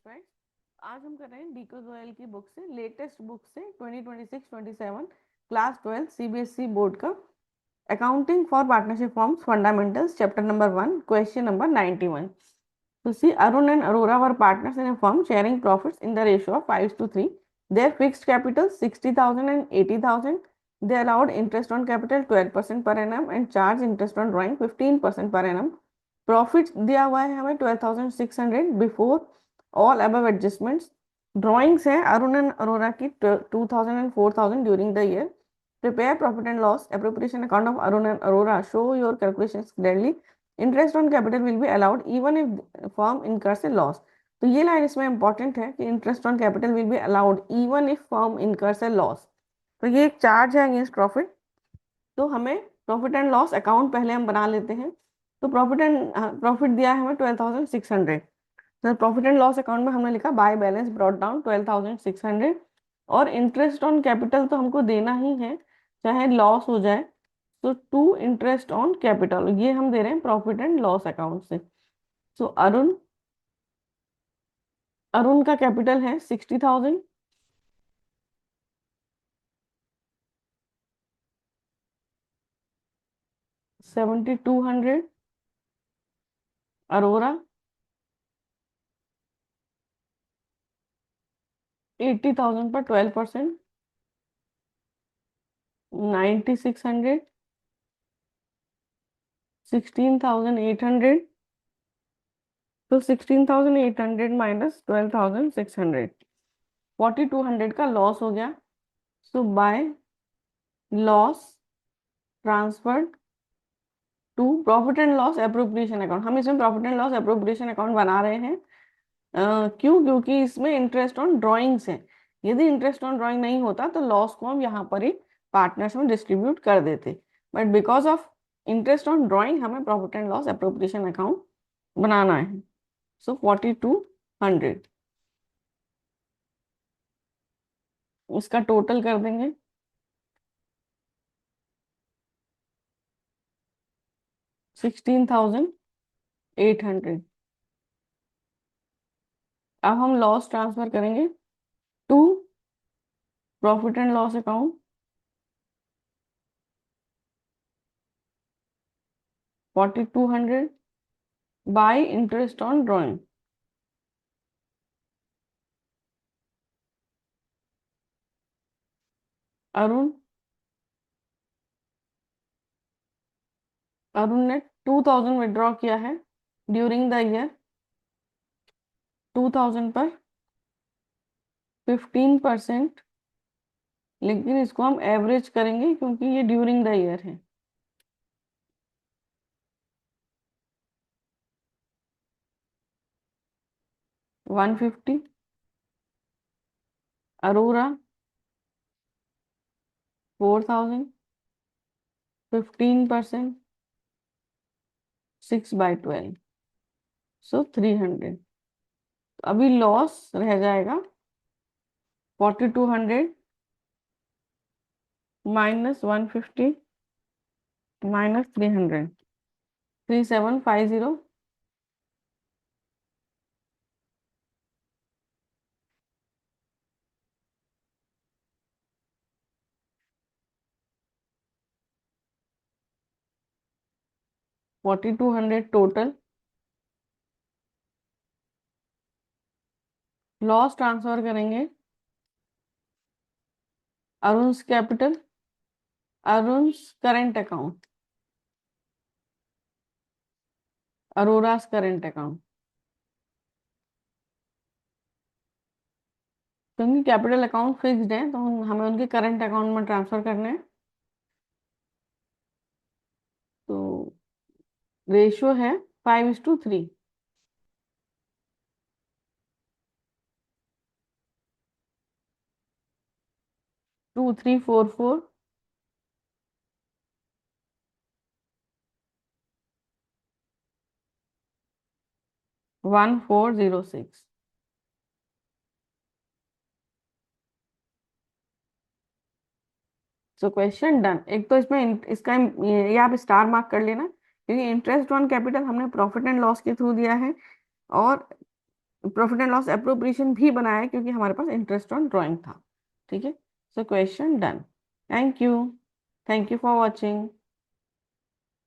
Friends, आज हम कर रहे हैं डीको गोयल की बुक से लेटेस्ट बुक से 2026-27 क्लास 12 सीबीएसई बोर्ड का accounting for partnership forms fundamentals chapter number 1 question number 91. So see, Arun and Aurora were partners in a firm sharing profits in the ratio of 5:3. Their fixed capital 60,000 and 80,000. They allowed interest on capital 12% per annum and charge interest on drawing 15% per annum. Profits दिया हुआ है हमें 12,600 before all above adjustments. Drawings है Arun and Arora की 2,000 and 4,000 during the year. Prepare profit and loss appropriation account of Arun and Aurora. Show your calculations clearly. Interest on capital will be allowed even if firm incurs A loss. तो ये line इसमें important है कि interest on capital will be allowed even if firm incurs A loss. तो ये एक charge है against profit. तो हमें प्रॉफिट एंड लॉस अकाउंट पहले हम बना लेते हैं. तो प्रॉफिट दिया है हमें 12,600. तो प्रॉफिट एंड लॉस अकाउंट में हमने लिखा बाय बैलेंस ब्रॉट डाउन 12,600. और इंटरेस्ट ऑन कैपिटल तो हमको देना ही है चाहे लॉस हो जाए. तो टू इंटरेस्ट ऑन कैपिटल ये हम दे रहे हैं प्रॉफिट एंड लॉस अकाउंट से. सो अरुण अरुण का कैपिटल है 60,000. $7,200. अरोरा 80,000 पर 12%. 9,600. 16,800. तो 16,800 माइनस 12,600 4,200 का लॉस हो गया. So by loss transferred to profit and loss appropriation account. हम इसमें profit and loss appropriation account बना रहे हैं. क्यों? क्योंकि इसमें इंटरेस्ट ऑन ड्राइंग्स है. यदि इंटरेस्ट ऑन ड्राइंग नहीं होता तो लॉस को हम यहाँ पर ही पार्टनर्स में डिस्ट्रीब्यूट कर देते. But because of interest on drawing हमें profit and loss appropriation account बनाना है. सो 4,200 इसका टोटल कर देंगे. 16,800. अब हम लॉस ट्रांसफर करेंगे to profit and loss account. 4,200 by interest on drawing. Arun Arun ने 2,000 विड्रॉ किया है ड्यूरिंग द ईयर. 2,000 पर 15%. लेकिन इसको हम एवरेज करेंगे क्योंकि ये ड्यूरिंग द ईयर है. 150. अरोरा 4,000. 15%. 6/12. सो 300. अभी लॉस रह जाएगा 4,200 minus 150 minus 300. 3,750. 4,200 total. Loss transfer करेंगे Arun's capital Arun's current account Arora's current account. क्योंकि कैपिटल अकाउंट फिक्स्ड है तो हमें उनके करंट अकाउंट में ट्रांसफर करने हैं. तो रेशियो है 5:3. 2,344. 1,406. So question done. एक तो इसमें इसका ये आप स्टार मार्क कर लेना क्योंकि इंटरेस्ट ऑन कैपिटल हमने प्रॉफिट एंड लॉस के थ्रू दिया है. और प्रॉफिट एंड लॉस अप्रोप्रिएशन भी बनाया क्योंकि हमारे पास इंटरेस्ट ऑन ड्राइंग था। ठीक है, so question done. Thank you, thank you for watching.